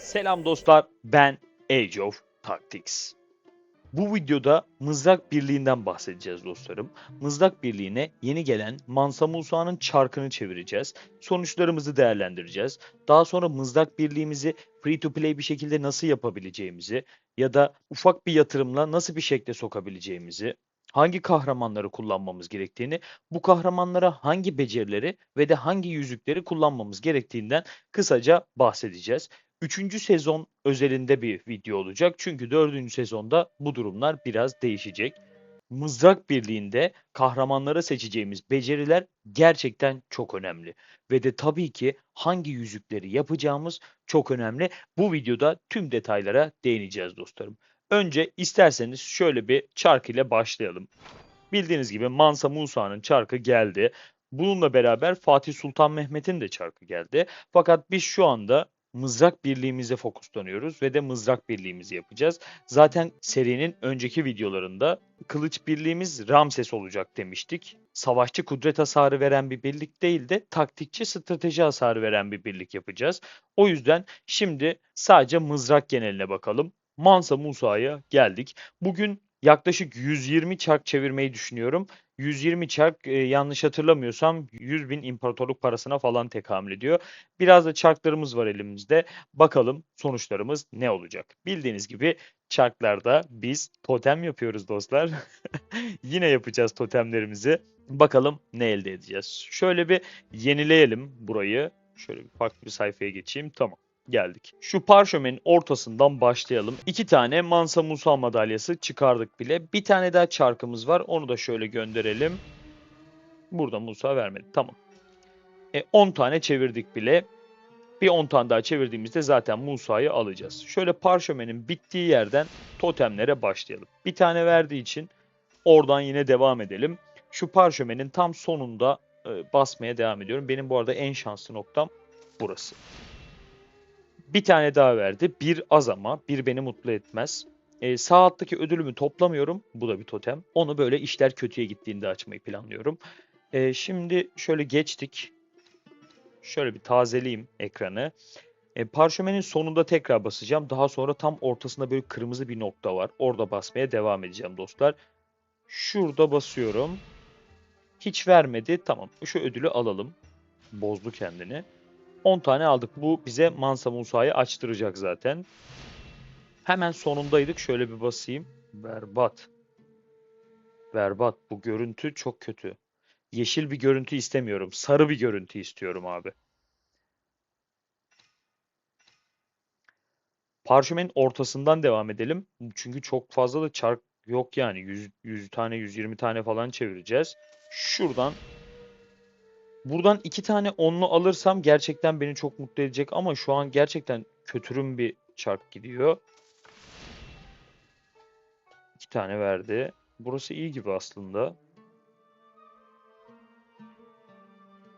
Selam dostlar, ben Age of Tactics. Bu videoda Mızrak Birliği'nden bahsedeceğiz dostlarım. Mızrak Birliği'ne yeni gelen Mansa Musa'nın çarkını çevireceğiz. Sonuçlarımızı değerlendireceğiz. Daha sonra Mızrak Birliği'mizi free to play bir şekilde nasıl yapabileceğimizi ya da ufak bir yatırımla nasıl bir şekle sokabileceğimizi, hangi kahramanları kullanmamız gerektiğini, bu kahramanlara hangi becerileri ve de hangi yüzükleri kullanmamız gerektiğinden kısaca bahsedeceğiz. Üçüncü sezon özelinde bir video olacak. Çünkü dördüncü sezonda bu durumlar biraz değişecek. Mızrak Birliği'nde kahramanlara seçeceğimiz beceriler gerçekten çok önemli. Ve de tabii ki hangi yüzükleri yapacağımız çok önemli. Bu videoda tüm detaylara değineceğiz dostlarım. Önce isterseniz şöyle bir çark ile başlayalım. Bildiğiniz gibi Mansa Musa'nın çarkı geldi. Bununla beraber Fatih Sultan Mehmet'in de çarkı geldi. Fakat biz şu anda Mızrak Birliğimize fokuslanıyoruz ve de Mızrak Birliğimizi yapacağız. Zaten serinin önceki videolarında Kılıç Birliğimiz Ramses olacak demiştik. Savaşçı kudret hasarı veren bir birlik değil de taktikçi strateji hasarı veren bir birlik yapacağız. O yüzden şimdi sadece mızrak geneline bakalım. Mansa Musa'ya geldik. Bugün yaklaşık 120 çark çevirmeyi düşünüyorum. 120 çark yanlış hatırlamıyorsam 100 bin imparatorluk parasına falan tekamül ediyor. Biraz da çarklarımız var elimizde. Bakalım sonuçlarımız ne olacak? Bildiğiniz gibi çarklarda biz totem yapıyoruz dostlar. Yine yapacağız totemlerimizi. Bakalım ne elde edeceğiz. Şöyle bir yenileyelim burayı. Şöyle bir farklı bir sayfaya geçeyim. Tamam. Geldik. Şu parşömenin ortasından başlayalım. İki tane Mansa Musa madalyası çıkardık bile. Bir tane daha çarkımız var. Onu da şöyle gönderelim. Burada Musa vermedi. Tamam. 10 tane çevirdik bile. Bir 10 tane daha çevirdiğimizde zaten Musa'yı alacağız. Şöyle parşömenin bittiği yerden totemlere başlayalım. Bir tane verdiği için oradan yine devam edelim. Şu parşömenin tam sonunda basmaya devam ediyorum. Benim bu arada en şanslı noktam burası. Bir tane daha verdi. Bir az ama bir beni mutlu etmez. Sağ alttaki ödülümü toplamıyorum. Bu da bir totem. Onu böyle işler kötüye gittiğinde açmayı planlıyorum. Şimdi şöyle geçtik. Şöyle bir tazeleyeyim ekranı. Parşömenin sonunda tekrar basacağım. Daha sonra tam ortasında böyle kırmızı bir nokta var. Orada basmaya devam edeceğim dostlar. Şurada basıyorum. Hiç vermedi. Tamam. Şu ödülü alalım. Bozdu kendini. 10 tane aldık. Bu bize Mansa Musa'yı açtıracak zaten. Hemen sonundaydık. Şöyle bir basayım. Berbat. Berbat. Bu görüntü çok kötü. Yeşil bir görüntü istemiyorum. Sarı bir görüntü istiyorum abi. Parşömenin ortasından devam edelim. Çünkü çok fazla da çark yok yani. 100 tane 120 tane falan çevireceğiz. Şuradan buradan 2 tane onlu alırsam gerçekten beni çok mutlu edecek ama şu an gerçekten kötürüm bir çark gidiyor. 2 tane verdi. Burası iyi gibi aslında.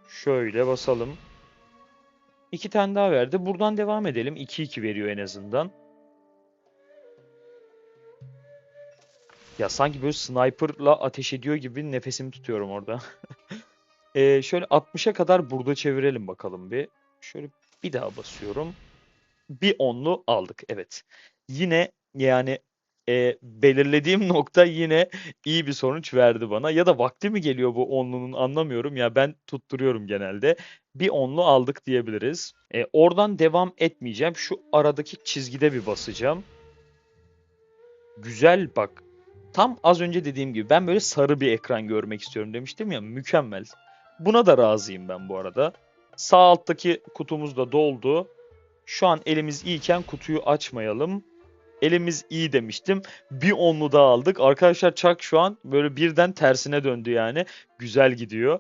Şöyle basalım. 2 tane daha verdi. Buradan devam edelim. 2-2 veriyor en azından. Ya sanki böyle sniper'la ateş ediyor gibi nefesimi tutuyorum orada. Şöyle 60'a kadar burada çevirelim bakalım bir. Şöyle bir daha basıyorum. Bir onlu aldık. Evet. Yine yani belirlediğim nokta yine iyi bir sonuç verdi bana. Ya da vakti mi geliyor bu onlunun anlamıyorum. Ya ben tutturuyorum genelde. Bir onlu aldık diyebiliriz. Oradan devam etmeyeceğim. Şu aradaki çizgide bir basacağım. Güzel bak. Tam az önce dediğim gibi ben böyle sarı bir ekran görmek istiyorum demiştim ya. Mükemmel. Buna da razıyım ben bu arada. Sağ alttaki kutumuz da doldu. Şu an elimiz iyiyken kutuyu açmayalım. Elimiz iyi demiştim. Bir onlu daha aldık. Arkadaşlar çak şu an böyle birden tersine döndü yani. Güzel gidiyor.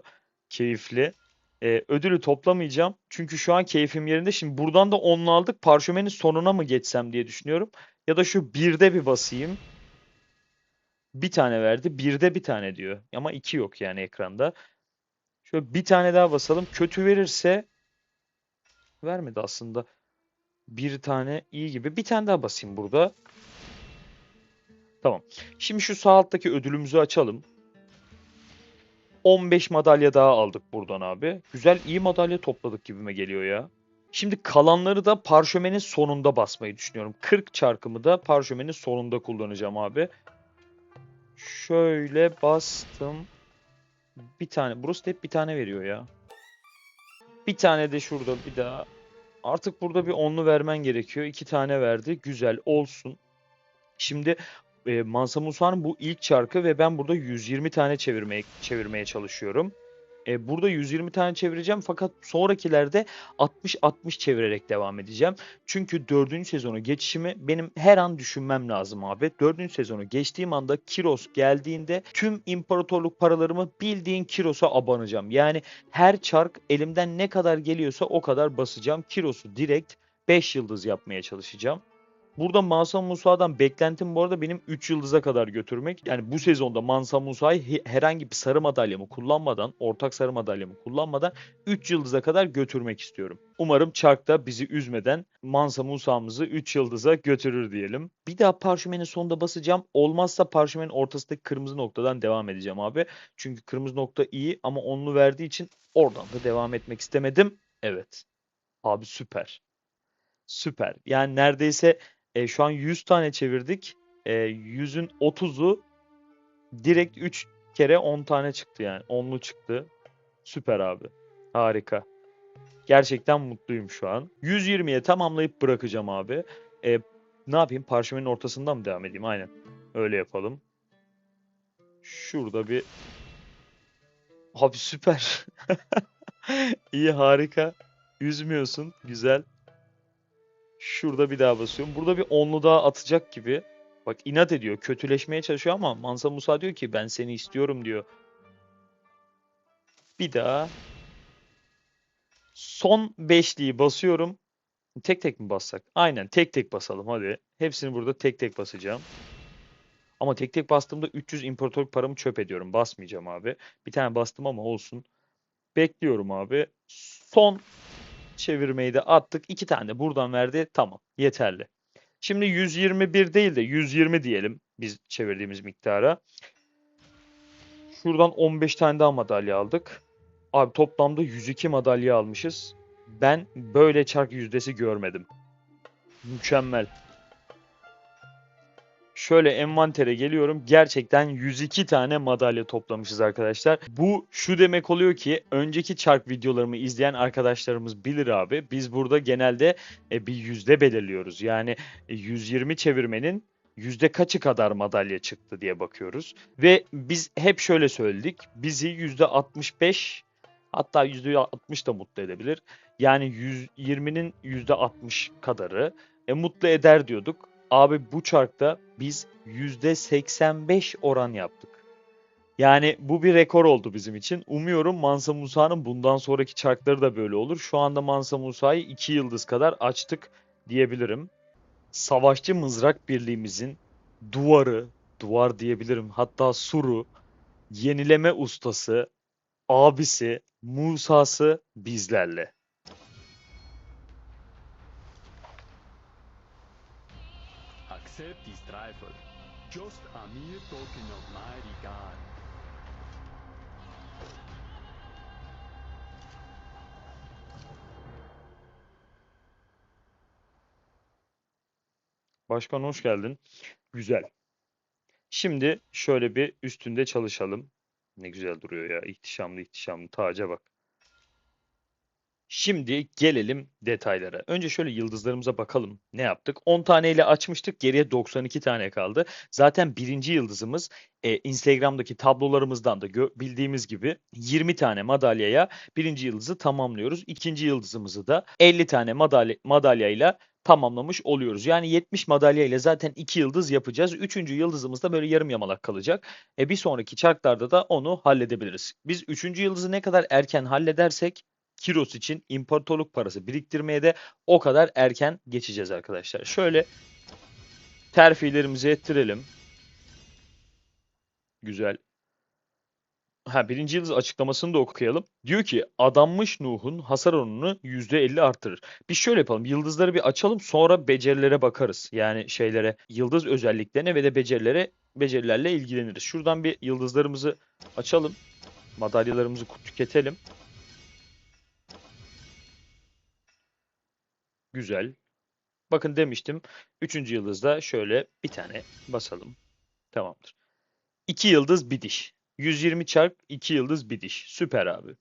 Keyifli. Ödülü toplamayacağım. Çünkü şu an keyfim yerinde. Şimdi buradan da onlu aldık. Parşömenin sonuna mı geçsem diye düşünüyorum. Ya da şu birde bir basayım. Bir tane verdi. Birde bir tane diyor. Ama iki yok yani ekranda. Şöyle bir tane daha basalım. Kötü verirse vermedi aslında. Bir tane iyi gibi. Bir tane daha basayım burada. Tamam. Şimdi şu sağ alttaki ödülümüzü açalım. 15 madalya daha aldık buradan abi. Güzel iyi madalya topladık gibime geliyor ya. Şimdi kalanları da parşömenin sonunda basmayı düşünüyorum. 40 çarkımı da parşömenin sonunda kullanacağım abi. Şöyle bastım. Bir tane. Burası da hep bir tane veriyor ya. Bir tane de şurada bir daha. Artık burada bir onlu vermen gerekiyor. 2 tane verdi. Güzel olsun. Şimdi Mansa Musa'nın bu ilk çarkı ve ben burada 120 tane çevirmeye çalışıyorum. Burada 120 tane çevireceğim fakat sonrakilerde 60-60 çevirerek devam edeceğim. Çünkü 4. sezonu geçişimi benim her an düşünmem lazım abi. 4. sezonu geçtiğim anda Kiros geldiğinde tüm imparatorluk paralarımı bildiğin Kiros'a abanacağım. Yani her çark elimden ne kadar geliyorsa o kadar basacağım. Kiros'u direkt 5 yıldız yapmaya çalışacağım. Burada Mansa Musa'dan beklentim bu arada benim 3 yıldıza kadar götürmek. Yani bu sezonda Mansa Musa'yı herhangi bir sarı madalyamı kullanmadan, ortak sarı madalyamı kullanmadan 3 yıldıza kadar götürmek istiyorum. Umarım Çark da bizi üzmeden Mansa Musa'mızı 3 yıldıza götürür diyelim. Bir daha parşömenin sonunda basacağım. Olmazsa parşömenin ortasındaki kırmızı noktadan devam edeceğim abi. Çünkü kırmızı nokta iyi ama onlu verdiği için oradan da devam etmek istemedim. Evet. Abi süper. Süper. Yani neredeyse şu an 100 tane çevirdik. 100'ün 30'u direkt 3 kere 10 tane çıktı yani. 10'lu çıktı. Süper abi. Harika. Gerçekten mutluyum şu an. 120'ye tamamlayıp bırakacağım abi. E, Ne yapayım? Parşömenin ortasından mı devam edeyim? Aynen. Öyle yapalım. Şurada bir... Abi süper. İyi, harika. Üzmüyorsun. Güzel. Şurada bir daha basıyorum. Burada bir onlu daha atacak gibi. Bak inat ediyor. Kötüleşmeye çalışıyor ama Mansa Musa diyor ki ben seni istiyorum diyor. Bir daha. Son beşliği basıyorum. Tek tek mi bassak? Aynen tek tek basalım hadi. Hepsini burada tek tek basacağım. Ama tek tek bastığımda 300 imparatorluk paramı çöp ediyorum. Basmayacağım abi. Bir tane bastım ama olsun. Bekliyorum abi. Son çevirmeyi de attık. 2 tane buradan verdi. Tamam. Yeterli. Şimdi 121 değil de 120 diyelim biz çevirdiğimiz miktara. Şuradan 15 tane daha madalya aldık. Abi toplamda 102 madalya almışız. Ben böyle çark yüzdesi görmedim. Mükemmel. Şöyle envantere geliyorum. Gerçekten 102 tane madalya toplamışız arkadaşlar. Bu şu demek oluyor ki önceki çark videolarımı izleyen arkadaşlarımız bilir abi. Biz burada genelde bir yüzde belirliyoruz. Yani 120 çevirmenin yüzde kaçı kadar madalya çıktı diye bakıyoruz. Ve biz hep şöyle söyledik. Bizi yüzde 65 hatta yüzde 60 da mutlu edebilir. Yani 120'nin yüzde 60 kadarı mutlu eder diyorduk. Abi bu çarkta biz %85 oran yaptık. Yani bu bir rekor oldu bizim için. Umuyorum Mansa Musa'nın bundan sonraki çarkları da böyle olur. Şu anda Mansa Musa'yı 2 yıldız kadar açtık diyebilirim. Savaşçı Mızrak Birliğimizin duvarı, duvar diyebilirim hatta suru, yenileme ustası, abisi, Musa'sı bizlerle. Accept this trifle. Just a mere token of my regard. Başkan hoş geldin. Güzel. Şimdi şöyle bir üstünde çalışalım. Ne güzel duruyor ya. İhtişamlı ihtişamlı. Taca bak. Şimdi gelelim detaylara. Önce şöyle yıldızlarımıza bakalım. Ne yaptık? 10 taneyle açmıştık. Geriye 92 tane kaldı. Zaten birinci yıldızımız Instagram'daki tablolarımızdan da bildiğimiz gibi 20 tane madalyaya birinci yıldızı tamamlıyoruz. İkinci yıldızımızı da 50 tane madalyayla tamamlamış oluyoruz. Yani 70 madalya ile zaten 2 yıldız yapacağız. Üçüncü yıldızımız da böyle yarım yamalak kalacak. Bir sonraki çarklarda da onu halledebiliriz. Biz üçüncü yıldızı ne kadar erken halledersek Kiros için imparatorluk parası biriktirmeye de o kadar erken geçeceğiz arkadaşlar. Şöyle terfilerimizi ettirelim. Güzel. Ha, birinci yıldız açıklamasını da okuyalım. Diyor ki adanmış Nuh'un hasar oranını %50 artırır. Biz şöyle yapalım. Yıldızları bir açalım sonra becerilere bakarız. Yani şeylere, yıldız özelliklerine ve de becerilerle ilgileniriz. Şuradan bir yıldızlarımızı açalım. Madalyalarımızı tüketelim. Güzel. Bakın demiştim. Üçüncü yıldızda şöyle bir tane basalım. Tamamdır. 2 yıldız bir diş. 120 çarp 2 yıldız bir diş. Süper abi.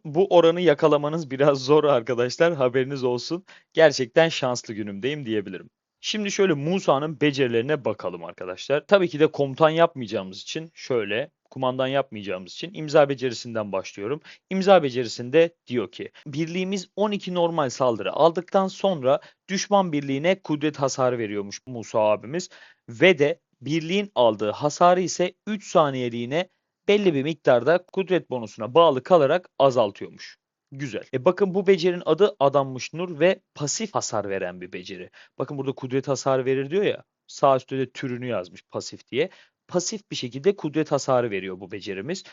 Bu oranı yakalamanız biraz zor arkadaşlar. Haberiniz olsun. Gerçekten şanslı günümdeyim diyebilirim. Şimdi şöyle Musa'nın becerilerine bakalım arkadaşlar. Tabii ki de komutan yapmayacağımız için şöyle kumandan yapmayacağımız için imza becerisinden başlıyorum. İmza becerisinde diyor ki birliğimiz 12 normal saldırı aldıktan sonra düşman birliğine kudret hasarı veriyormuş Musa abimiz ve de birliğin aldığı hasarı ise 3 saniyeliğine belli bir miktarda kudret bonusuna bağlı kalarak azaltıyormuş. Güzel. Bakın bu becerinin adı Adanmış Nur ve pasif hasar veren bir beceri. Bakın burada kudret hasarı verir diyor ya. Sağ üstte de türünü yazmış pasif diye. Pasif bir şekilde kudret hasarı veriyor bu becerimiz.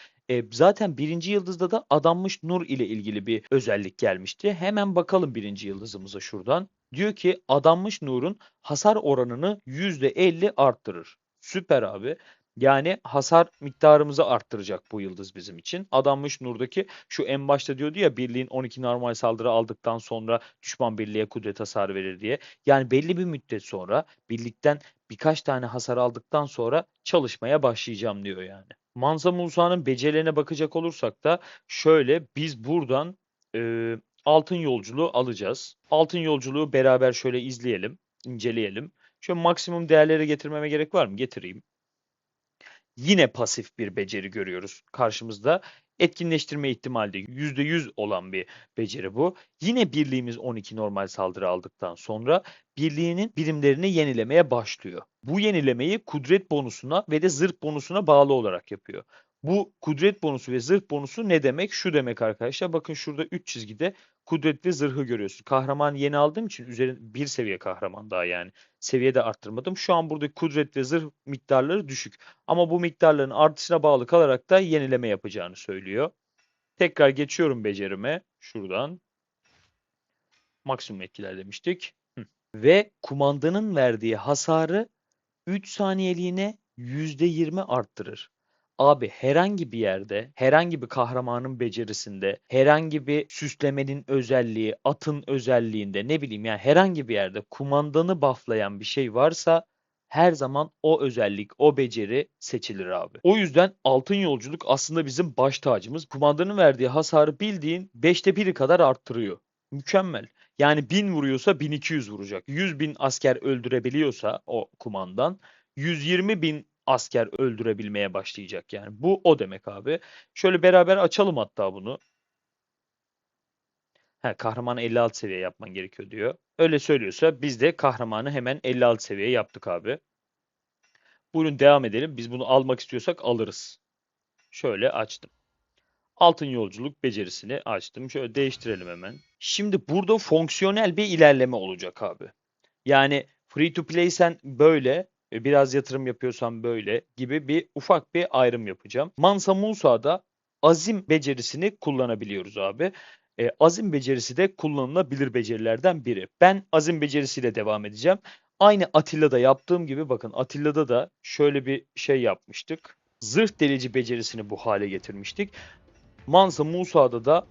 Zaten birinci yıldızda da Adanmış Nur ile ilgili bir özellik gelmişti. Hemen bakalım birinci yıldızımıza şuradan. Diyor ki Adanmış Nur'un hasar oranını %50 arttırır. Süper abi. Yani hasar miktarımızı arttıracak bu yıldız bizim için. Adanmış Nur'daki şu en başta diyordu ya birliğin 12 normal saldırı aldıktan sonra düşman birliğe kudret hasar verir diye. Yani belli bir müddet sonra birlikten birkaç tane hasar aldıktan sonra çalışmaya başlayacağım diyor yani. Mansa Musa'nın becerilerine bakacak olursak da şöyle biz buradan altın yolculuğu alacağız. Altın yolculuğu beraber şöyle izleyelim, inceleyelim. Şöyle maksimum değerlere getirmeme gerek var mı? Getireyim. Yine pasif bir beceri görüyoruz karşımızda. Etkinleştirme ihtimali de %100 olan bir beceri bu. Yine birliğimiz 12 normal saldırı aldıktan sonra birliğinin birimlerini yenilemeye başlıyor. Bu yenilemeyi kudret bonusuna ve de zırh bonusuna bağlı olarak yapıyor. Bu kudret bonusu ve zırh bonusu ne demek? Şu demek arkadaşlar. Bakın şurada 3 çizgide kudret ve zırhı görüyorsun. Kahraman yeni aldığım için üzerine bir seviye kahraman daha yani. Seviye de arttırmadım. Şu an buradaki kudret ve zırh miktarları düşük. Ama bu miktarların artışına bağlı kalarak da yenileme yapacağını söylüyor. Tekrar geçiyorum becerime. Şuradan maksimum etkiler demiştik. Ve kumandanın verdiği hasarı 3 saniyeliğine %20 arttırır. Abi herhangi bir yerde, herhangi bir kahramanın becerisinde, herhangi bir süslemenin özelliği, atın özelliğinde ne bileyim yani herhangi bir yerde kumandanı bufflayan bir şey varsa her zaman o özellik, o beceri seçilir abi. O yüzden altın yolculuk aslında bizim baş tacımız. Kumandanın verdiği hasarı bildiğin 5'te biri kadar arttırıyor. Mükemmel. Yani 1000 vuruyorsa 1200 vuracak. 100 bin asker öldürebiliyorsa o kumandan 120 bin asker öldürebilmeye başlayacak yani. Bu o demek abi. Şöyle beraber açalım hatta bunu. Kahramanı 56 seviye yapman gerekiyor diyor. Öyle söylüyorsa biz de kahramanı hemen 56 seviye yaptık abi. Buyurun devam edelim. Biz bunu almak istiyorsak alırız. Şöyle açtım. Altın yolculuk becerisini açtım. Şöyle değiştirelim hemen. Şimdi burada fonksiyonel bir ilerleme olacak abi. Yani free to play sen böyle, biraz yatırım yapıyorsan böyle gibi bir ufak bir ayrım yapacağım. Mansa Musa'da azim becerisini kullanabiliyoruz abi. Azim becerisi de kullanılabilir becerilerden biri. Ben azim becerisiyle devam edeceğim. Aynı Atilla'da yaptığım gibi bakın Atilla'da da şöyle bir şey yapmıştık. Zırh delici becerisini bu hale getirmiştik. Mansa Musa'da da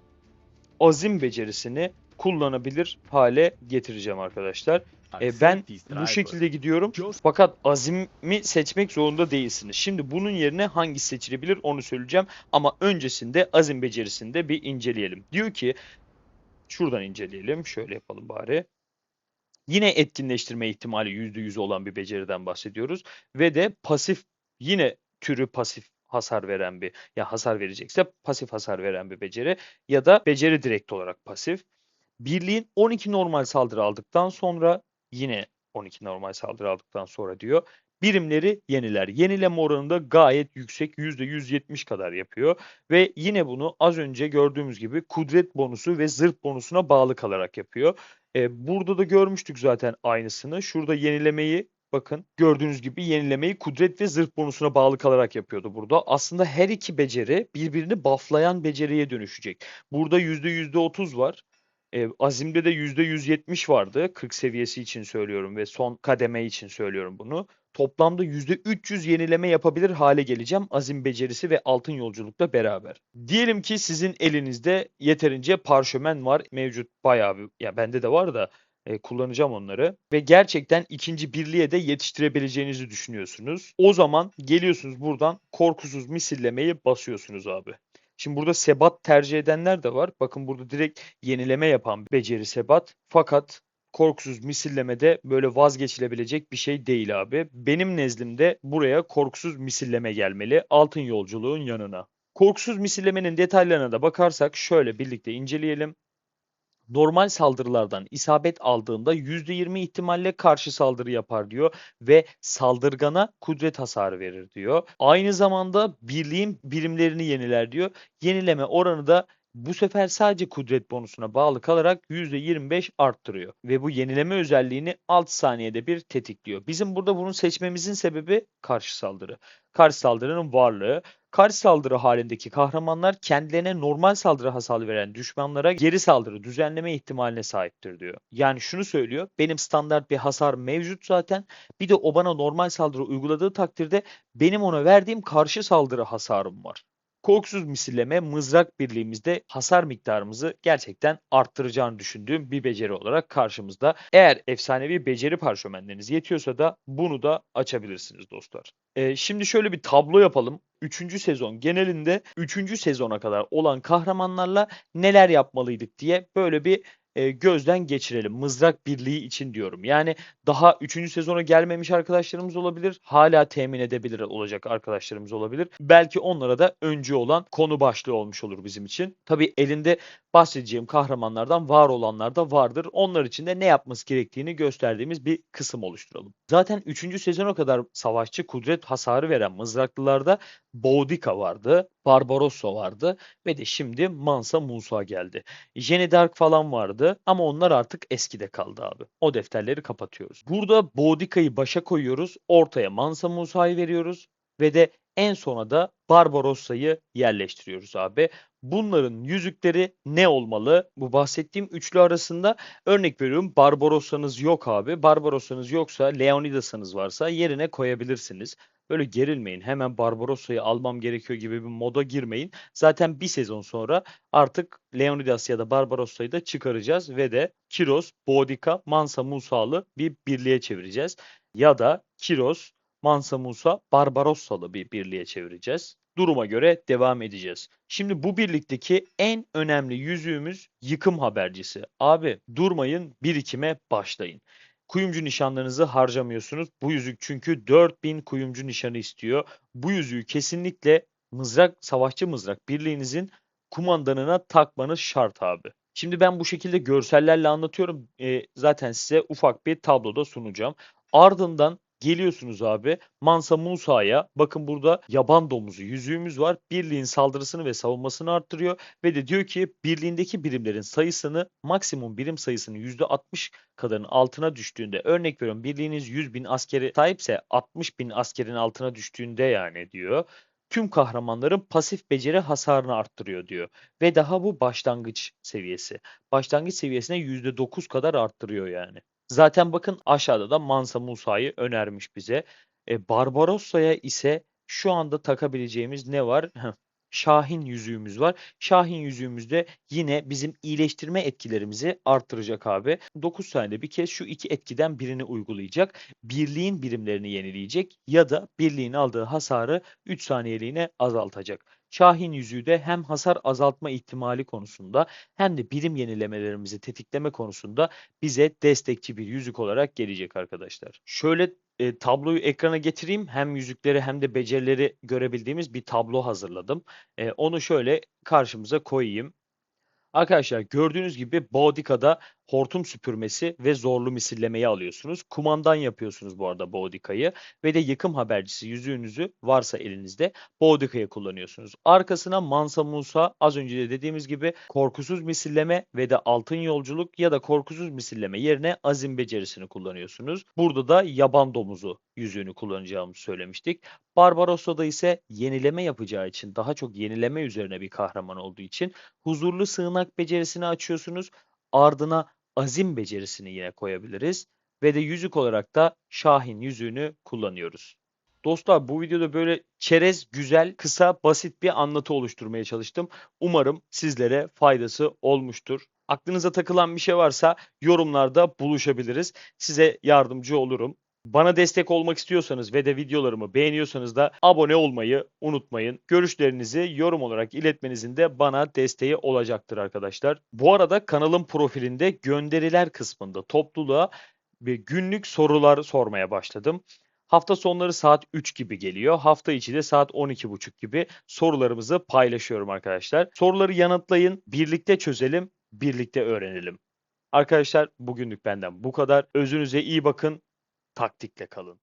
azim becerisini kullanabilir hale getireceğim arkadaşlar. Ben Accept this bu driver. şekilde gidiyorum. Just Fakat azimi seçmek zorunda değilsiniz. Şimdi bunun yerine hangisi seçilebilir onu söyleyeceğim. Ama öncesinde azim becerisini de bir inceleyelim. Diyor ki şuradan inceleyelim. Şöyle yapalım bari. Yine etkinleştirme ihtimali %100 olan bir beceriden bahsediyoruz. Ve de pasif yine türü pasif hasar veren bir ya hasar verecekse pasif hasar veren bir beceri ya da beceri direkt olarak pasif. Birliğin 12 normal saldırı aldıktan sonra yine 12 normal saldırı aldıktan sonra diyor birimleri yeniler. Yenileme oranı da gayet yüksek %170 kadar yapıyor ve yine bunu az önce gördüğümüz gibi kudret bonusu ve zırh bonusuna bağlı kalarak yapıyor. Burada da görmüştük zaten aynısını. Şurada yenilemeyi bakın gördüğünüz gibi yenilemeyi kudret ve zırh bonusuna bağlı kalarak yapıyordu burada. Aslında her iki beceri birbirini bufflayan beceriye dönüşecek. Burada %30 var. Azim'de de %170 vardı. 40 seviyesi için söylüyorum ve son kademe için söylüyorum bunu. toplamda %300 yenileme yapabilir hale geleceğim azim becerisi ve altın yolculukla beraber. Diyelim ki sizin elinizde yeterince parşömen var mevcut bayağı bir ya bende de var da kullanacağım onları ve gerçekten ikinci birliğe de yetiştirebileceğinizi düşünüyorsunuz. O zaman geliyorsunuz buradan korkusuz misillemeyi basıyorsunuz abi. Şimdi burada sebat tercih edenler de var. Bakın burada direkt yenileme yapan beceri sebat. Fakat korkusuz misillemede böyle vazgeçilebilecek bir şey değil abi. Benim nezdimde buraya korkusuz misilleme gelmeli altın yolculuğun yanına. Korkusuz misillemenin detaylarına da bakarsak şöyle birlikte inceleyelim. Normal saldırılardan isabet aldığında %20 ihtimalle karşı saldırı yapar diyor ve saldırgana kudret hasarı verir diyor. Aynı zamanda birliğin birimlerini yeniler diyor. Yenileme oranı da bu sefer sadece kudret bonusuna bağlı kalarak %25 arttırıyor. Ve bu yenileme özelliğini 6 saniyede bir tetikliyor. Bizim burada bunu seçmemizin sebebi karşı saldırı. Karşı saldırının varlığı. Karşı saldırı halindeki kahramanlar kendilerine normal saldırı hasarı veren düşmanlara geri saldırı düzenleme ihtimaline sahiptir diyor. Yani şunu söylüyor. Benim standart bir hasar mevcut zaten. Bir de o bana normal saldırı uyguladığı takdirde benim ona verdiğim karşı saldırı hasarım var. Korkusuz misilleme mızrak birliğimizde hasar miktarımızı gerçekten arttıracağını düşündüğüm bir beceri olarak karşımızda. Eğer efsanevi beceri parşömenleriniz yetiyorsa da bunu da açabilirsiniz dostlar. Şimdi şöyle bir tablo yapalım. Üçüncü sezon genelinde üçüncü sezona kadar olan kahramanlarla neler yapmalıydık diye böyle bir gözden geçirelim. Mızrak Birliği için diyorum. Yani daha üçüncü sezona gelmemiş arkadaşlarımız olabilir. Hala temin edebilir olacak arkadaşlarımız olabilir. Belki onlara da öncü olan konu başlığı olmuş olur bizim için. Tabii elinde bahsedeceğim kahramanlardan var olanlar da vardır. Onlar için de ne yapması gerektiğini gösterdiğimiz bir kısım oluşturalım. Zaten üçüncü sezona kadar savaşçı kudret hasarı veren mızraklılarda Boudica vardı, Barbarossa vardı ve de şimdi Mansa Musa geldi. Jenny Dark falan vardı ama onlar artık eskide kaldı abi. O defterleri kapatıyoruz. Burada Boudica'yı başa koyuyoruz, ortaya Mansa Musa'yı veriyoruz ve de en sona da Barbarossa'yı yerleştiriyoruz abi. Bunların yüzükleri ne olmalı? Bu bahsettiğim üçlü arasında örnek veriyorum Barbarossa'nız yok abi. Barbarossa'nız yoksa Leonidas'ınız varsa yerine koyabilirsiniz. Böyle gerilmeyin. Hemen Barbarossa'yı almam gerekiyor gibi bir moda girmeyin. Zaten bir sezon sonra artık Leonidas ya da Barbarossa'yı da çıkaracağız ve de Kiros, Boudica, Mansa Musa'lı bir birliğe çevireceğiz. Ya da Kiros, Mansa Musa, Barbarossa'lı bir birliğe çevireceğiz. Duruma göre devam edeceğiz. Şimdi bu birlikteki en önemli yüzüğümüz yıkım habercisi. Abi durmayın, birikime başlayın. Kuyumcu nişanlarınızı harcamıyorsunuz. Bu yüzük çünkü 4000 kuyumcu nişanı istiyor. Bu yüzüğü kesinlikle savaşçı mızrak birliğinizin kumandanına takmanız şart abi. Şimdi ben bu şekilde görsellerle anlatıyorum. Zaten size ufak bir tabloda sunacağım. Ardından geliyorsunuz abi Mansa Musa'ya. Bakın burada yaban domuzu yüzüğümüz var. Birliğin saldırısını ve savunmasını arttırıyor. Ve de diyor ki birliğindeki birimlerin sayısını maksimum birim sayısının %60 kadarının altına düştüğünde örnek veriyorum birliğiniz 100 bin askeri sahipse 60 bin askerin altına düştüğünde yani diyor. Tüm kahramanların pasif beceri hasarını arttırıyor diyor. Ve daha bu başlangıç seviyesi. Başlangıç seviyesine %9 kadar arttırıyor yani. Zaten bakın aşağıda da Mansa Musa'yı önermiş bize. Barbarossa'ya ise şu anda takabileceğimiz ne var? Şahin yüzüğümüz var. Şahin yüzüğümüzde yine bizim iyileştirme etkilerimizi arttıracak abi. 9 saniyede bir kez şu iki etkiden birini uygulayacak. Birliğin birimlerini yenileyecek ya da birliğin aldığı hasarı 3 saniyeliğine azaltacak. Şahin yüzüğü de hem hasar azaltma ihtimali konusunda hem de birim yenilemelerimizi tetikleme konusunda bize destekçi bir yüzük olarak gelecek arkadaşlar. Şöyle tabloyu ekrana getireyim. Hem yüzükleri hem de becerileri görebildiğimiz bir tablo hazırladım. Onu şöyle karşımıza koyayım. Arkadaşlar gördüğünüz gibi Boudica'da hortum süpürmesi ve zorlu misillemeyi alıyorsunuz. Kumandan yapıyorsunuz bu arada Boudica'yı ve de yıkım habercisi yüzüğünüzü varsa elinizde Boudica'yı kullanıyorsunuz. Arkasına Mansa Musa az önce de dediğimiz gibi korkusuz misilleme ve de altın yolculuk ya da korkusuz misilleme yerine azim becerisini kullanıyorsunuz. Burada da yaban domuzu yüzüğünü kullanacağımızı söylemiştik. Barbarossa'da ise yenileme yapacağı için daha çok yenileme üzerine bir kahraman olduğu için huzurlu sığınak becerisini açıyorsunuz. Ardına azim becerisini yine koyabiliriz. ve de yüzük olarak da Şahin yüzüğünü kullanıyoruz. Dostlar bu videoda böyle çerez, güzel, kısa, basit bir anlatı oluşturmaya çalıştım. Umarım sizlere faydası olmuştur. Aklınıza takılan bir şey varsa yorumlarda buluşabiliriz. Size yardımcı olurum. Bana destek olmak istiyorsanız ve de videolarımı beğeniyorsanız da abone olmayı unutmayın. Görüşlerinizi yorum olarak iletmenizin de bana desteği olacaktır arkadaşlar. Bu arada kanalın profilinde gönderiler kısmında topluluğa ve günlük sorular sormaya başladım. Hafta sonları saat 3 gibi geliyor. Hafta içi de saat 12.30 gibi sorularımızı paylaşıyorum arkadaşlar. Soruları yanıtlayın, birlikte çözelim, birlikte öğrenelim. Arkadaşlar bugünlük benden bu kadar. Özünüze iyi bakın, taktikle kalın.